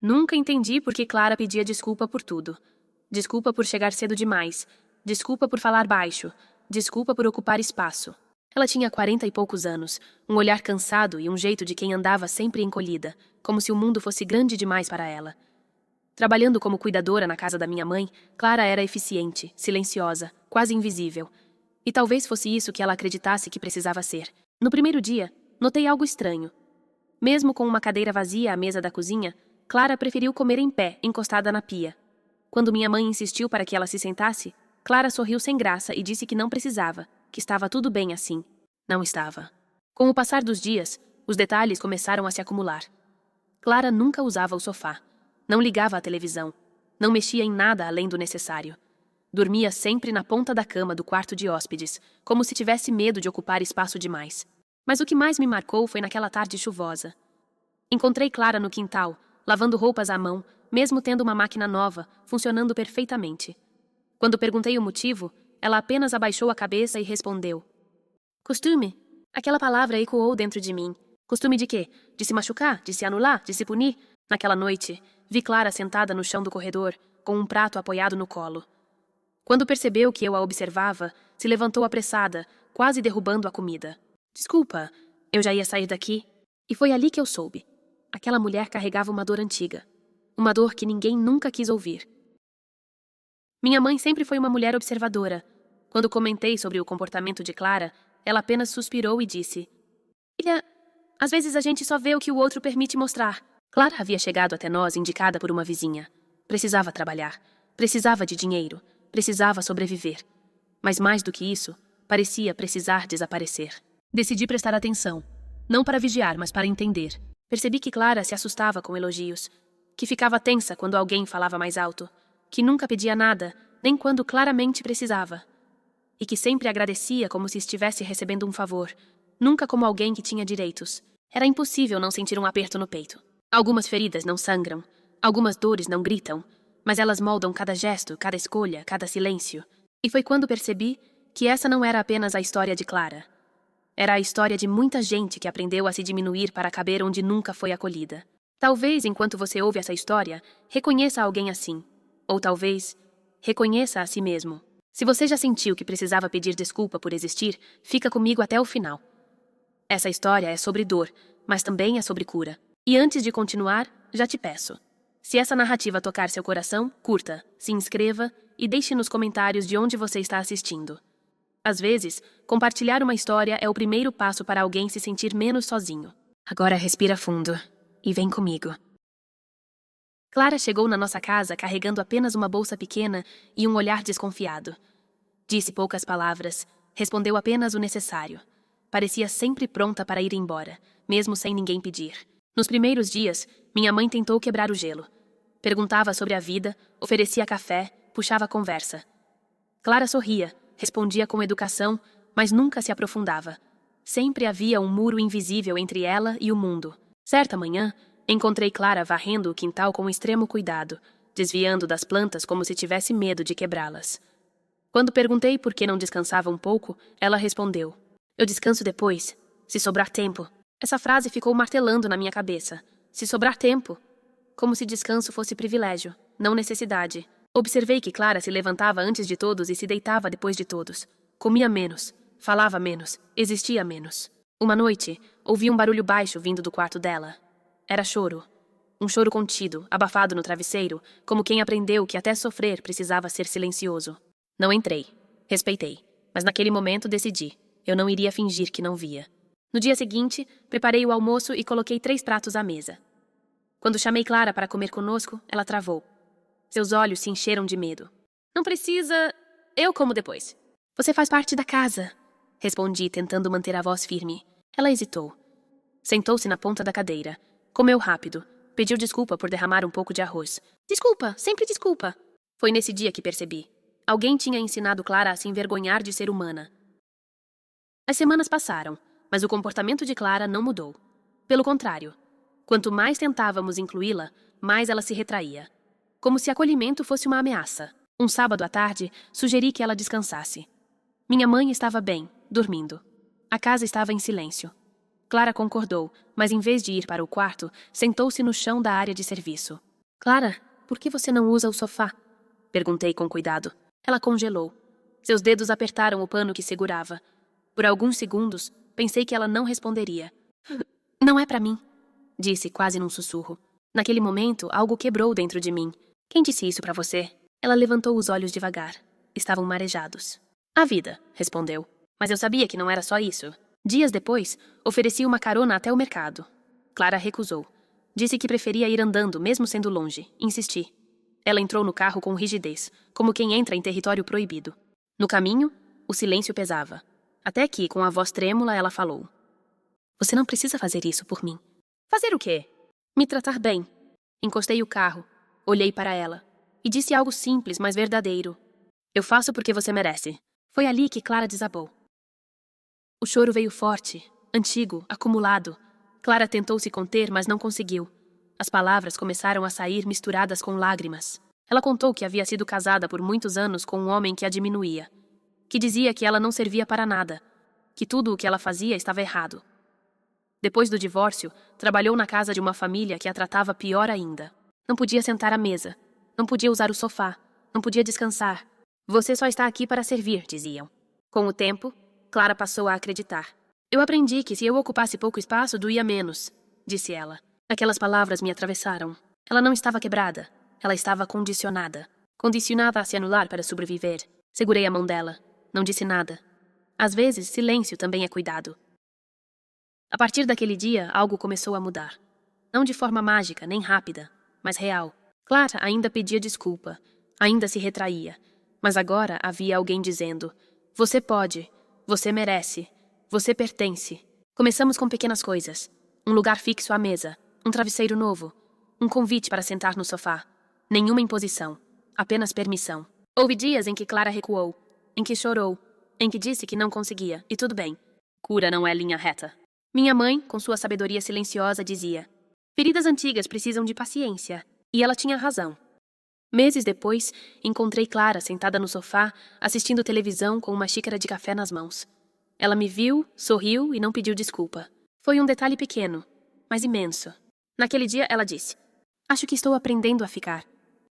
Nunca entendi por que Clara pedia desculpa por tudo. Desculpa por chegar cedo demais. Desculpa por falar baixo. Desculpa por ocupar espaço. Ela tinha 40 e poucos anos, um olhar cansado e um jeito de quem andava sempre encolhida, como se o mundo fosse grande demais para ela. Trabalhando como cuidadora na casa da minha mãe, Clara era eficiente, silenciosa, quase invisível. E talvez fosse isso que ela acreditasse que precisava ser. No primeiro dia, notei algo estranho. Mesmo com uma cadeira vazia à mesa da cozinha, Clara preferiu comer em pé, encostada na pia. Quando minha mãe insistiu para que ela se sentasse, Clara sorriu sem graça e disse que não precisava, que estava tudo bem assim. Não estava. Com o passar dos dias, os detalhes começaram a se acumular. Clara nunca usava o sofá. Não ligava à televisão. Não mexia em nada além do necessário. Dormia sempre na ponta da cama do quarto de hóspedes, como se tivesse medo de ocupar espaço demais. Mas o que mais me marcou foi naquela tarde chuvosa. Encontrei Clara no quintal, lavando roupas à mão, mesmo tendo uma máquina nova, funcionando perfeitamente. Quando perguntei o motivo, ela apenas abaixou a cabeça e respondeu: "Costume." Aquela palavra ecoou dentro de mim. Costume de quê? De se machucar? De se anular? De se punir? Naquela noite, vi Clara sentada no chão do corredor, com um prato apoiado no colo. Quando percebeu que eu a observava, se levantou apressada, quase derrubando a comida. "Desculpa, eu já ia sair daqui." E foi ali que eu soube. Aquela mulher carregava uma dor antiga. Uma dor que ninguém nunca quis ouvir. Minha mãe sempre foi uma mulher observadora. Quando comentei sobre o comportamento de Clara, ela apenas suspirou e disse: "Filha, às vezes a gente só vê o que o outro permite mostrar." Clara havia chegado até nós indicada por uma vizinha. Precisava trabalhar. Precisava de dinheiro. Precisava sobreviver. Mas mais do que isso, parecia precisar desaparecer. Decidi prestar atenção. Não para vigiar, mas para entender. Percebi que Clara se assustava com elogios, que ficava tensa quando alguém falava mais alto, que nunca pedia nada, nem quando claramente precisava, e que sempre agradecia como se estivesse recebendo um favor, nunca como alguém que tinha direitos. Era impossível não sentir um aperto no peito. Algumas feridas não sangram, algumas dores não gritam, mas elas moldam cada gesto, cada escolha, cada silêncio. E foi quando percebi que essa não era apenas a história de Clara. Era a história de muita gente que aprendeu a se diminuir para caber onde nunca foi acolhida. Talvez, enquanto você ouve essa história, reconheça alguém assim. Ou talvez, reconheça a si mesmo. Se você já sentiu que precisava pedir desculpa por existir, fica comigo até o final. Essa história é sobre dor, mas também é sobre cura. E antes de continuar, já te peço. Se essa narrativa tocar seu coração, curta, se inscreva e deixe nos comentários de onde você está assistindo. Às vezes, compartilhar uma história é o primeiro passo para alguém se sentir menos sozinho. Agora respira fundo e vem comigo. Clara chegou na nossa casa carregando apenas uma bolsa pequena e um olhar desconfiado. Disse poucas palavras, respondeu apenas o necessário. Parecia sempre pronta para ir embora, mesmo sem ninguém pedir. Nos primeiros dias, minha mãe tentou quebrar o gelo. Perguntava sobre a vida, oferecia café, puxava a conversa. Clara sorria, respondia com educação, mas nunca se aprofundava. Sempre havia um muro invisível entre ela e o mundo. Certa manhã, encontrei Clara varrendo o quintal com extremo cuidado, desviando das plantas como se tivesse medo de quebrá-las. Quando perguntei por que não descansava um pouco, ela respondeu: "Eu descanso depois, se sobrar tempo." Essa frase ficou martelando na minha cabeça. Se sobrar tempo. Como se descanso fosse privilégio, não necessidade. Observei que Clara se levantava antes de todos e se deitava depois de todos. Comia menos, falava menos, existia menos. Uma noite, ouvi um barulho baixo vindo do quarto dela. Era choro. Um choro contido, abafado no travesseiro, como quem aprendeu que até sofrer precisava ser silencioso. Não entrei. Respeitei. Mas naquele momento decidi. Eu não iria fingir que não via. No dia seguinte, preparei o almoço e coloquei 3 pratos à mesa. Quando chamei Clara para comer conosco, ela travou. Seus olhos se encheram de medo. "Não precisa... eu como depois." "Você faz parte da casa," respondi, tentando manter a voz firme. Ela hesitou. Sentou-se na ponta da cadeira. Comeu rápido. Pediu desculpa por derramar um pouco de arroz. "Desculpa, sempre desculpa." Foi nesse dia que percebi. Alguém tinha ensinado Clara a se envergonhar de ser humana. As semanas passaram, mas o comportamento de Clara não mudou. Pelo contrário, quanto mais tentávamos incluí-la, mais ela se retraía. Como se acolhimento fosse uma ameaça. Um sábado à tarde, sugeri que ela descansasse. Minha mãe estava bem, dormindo. A casa estava em silêncio. Clara concordou, mas em vez de ir para o quarto, sentou-se no chão da área de serviço. Clara, por que você não usa o sofá? Perguntei com cuidado. Ela congelou. Seus dedos apertaram o pano que segurava. Por alguns segundos, pensei que ela não responderia. Não é para mim, disse quase num sussurro. Naquele momento, algo quebrou dentro de mim. Quem disse isso para você? Ela levantou os olhos devagar. Estavam marejados. A vida, respondeu. Mas eu sabia que não era só isso. Dias depois, ofereci uma carona até o mercado. Clara recusou. Disse que preferia ir andando, mesmo sendo longe. Insisti. Ela entrou no carro com rigidez, como quem entra em território proibido. No caminho, o silêncio pesava. Até que, com a voz trêmula, ela falou. Você não precisa fazer isso por mim. Fazer o quê? Me tratar bem. Encostei o carro, olhei para ela e disse algo simples, mas verdadeiro. Eu faço porque você merece. Foi ali que Clara desabou. O choro veio forte, antigo, acumulado. Clara tentou se conter, mas não conseguiu. As palavras começaram a sair misturadas com lágrimas. Ela contou que havia sido casada por muitos anos com um homem que a diminuía, que dizia que ela não servia para nada, que tudo o que ela fazia estava errado. Depois do divórcio, trabalhou na casa de uma família que a tratava pior ainda. Não podia sentar à mesa, não podia usar o sofá, não podia descansar. Você só está aqui para servir, diziam. Com o tempo, Clara passou a acreditar. Eu aprendi que se eu ocupasse pouco espaço, doía menos, disse ela. Aquelas palavras me atravessaram. Ela não estava quebrada. Ela estava condicionada. Condicionada a se anular para sobreviver. Segurei a mão dela. Não disse nada. Às vezes, silêncio também é cuidado. A partir daquele dia, algo começou a mudar. Não de forma mágica, nem rápida, mas real. Clara ainda pedia desculpa. Ainda se retraía. Mas agora havia alguém dizendo: você pode. Você merece. Você pertence. Começamos com pequenas coisas. Um lugar fixo à mesa. Um travesseiro novo. Um convite para sentar no sofá. Nenhuma imposição. Apenas permissão. Houve dias em que Clara recuou. Em que chorou. Em que disse que não conseguia. E tudo bem. Cura não é linha reta. Minha mãe, com sua sabedoria silenciosa, dizia: feridas antigas precisam de paciência. E ela tinha razão. Meses depois, encontrei Clara sentada no sofá, assistindo televisão com uma xícara de café nas mãos. Ela me viu, sorriu e não pediu desculpa. Foi um detalhe pequeno, mas imenso. Naquele dia, ela disse: acho que estou aprendendo a ficar.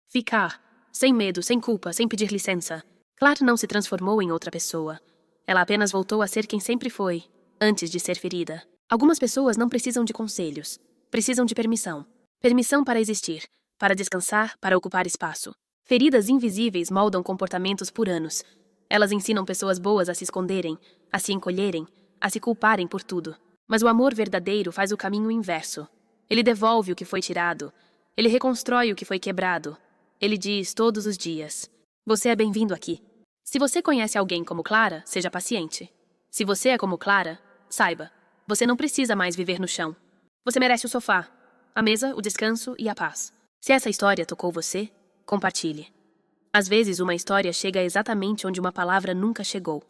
Ficar. Sem medo, sem culpa, sem pedir licença. Clara não se transformou em outra pessoa. Ela apenas voltou a ser quem sempre foi, antes de ser ferida. Algumas pessoas não precisam de conselhos. Precisam de permissão. Permissão para existir, para descansar, para ocupar espaço. Feridas invisíveis moldam comportamentos por anos. Elas ensinam pessoas boas a se esconderem, a se encolherem, a se culparem por tudo. Mas o amor verdadeiro faz o caminho inverso. Ele devolve o que foi tirado. Ele reconstrói o que foi quebrado. Ele diz todos os dias: você é bem-vindo aqui. Se você conhece alguém como Clara, seja paciente. Se você é como Clara, saiba, você não precisa mais viver no chão. Você merece o sofá, a mesa, o descanso e a paz. Se essa história tocou você, compartilhe. Às vezes uma história chega exatamente onde uma palavra nunca chegou.